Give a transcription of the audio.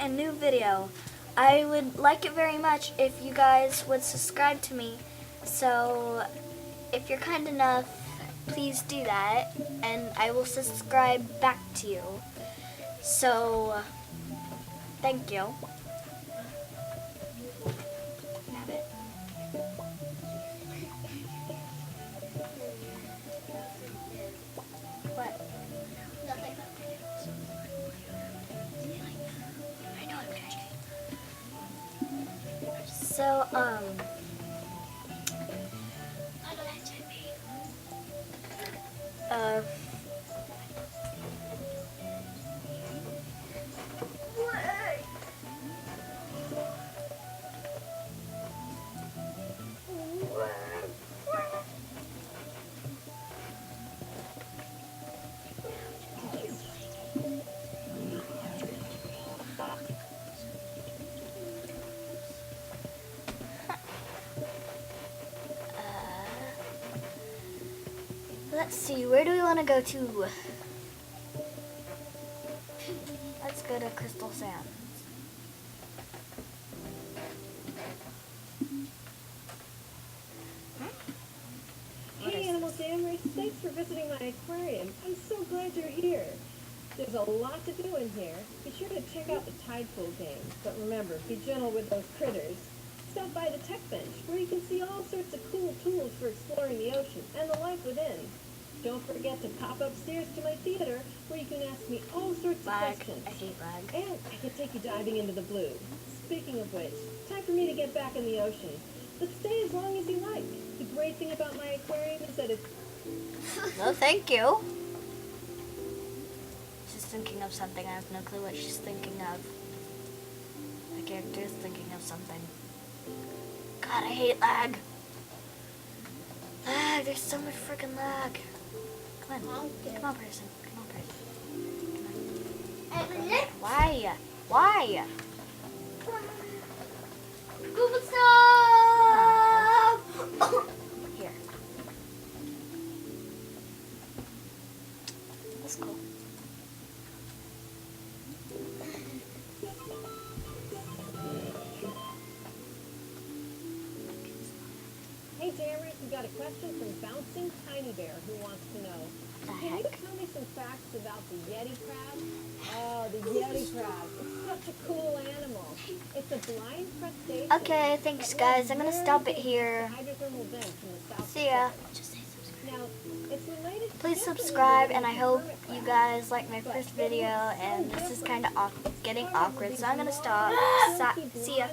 a new video. I would like it very much if you guys would subscribe to me. So if you're kind enough, please do that, and I will subscribe back to you. So thank you. Have it. What? Nothing. I know I'm joking. So, let's see, where do we want to go to? Let's go to Crystal Sands. Hey Animal Jammers, thanks for visiting my aquarium. I'm so glad you're here. There's a lot to do in here. Be sure to check out the tide pool games, but remember, be gentle with those critters. Stop by the tech bench, where you can see all sorts of cool tools for exploring the ocean and the life within. Don't forget to pop upstairs to my theater, where you can ask me all sorts of Lag. questions. I hate lag. And I can take you diving into the blue. Speaking of which, time for me to get back in the ocean. But stay as long as you like. The great thing about my aquarium is that it's... No, thank you. She's thinking of something. I have no clue what she's thinking of. My character is thinking of something. God, I hate lag. Lag, there's so much freaking lag. Come on. Come on, person. Come on, person. Come on. Why? Why? Google stop! Here. That's cool. Hey Jammers, we got a question from Bouncing Tiny Bear who wants to know. The Can you heck? tell me some facts about the Yeti crab? Oh, the Yeti crab. It's such a cool animal. It's a blind crustacean. Okay, thanks guys. I'm gonna stop it here. Hydrothermal vent from the South See ya. Pacific. Now, it's related Please potentially subscribe, related and I to hope hermit you crabs. guys like my first video, and this is kind of getting awkward, so I'm gonna stop. See ya.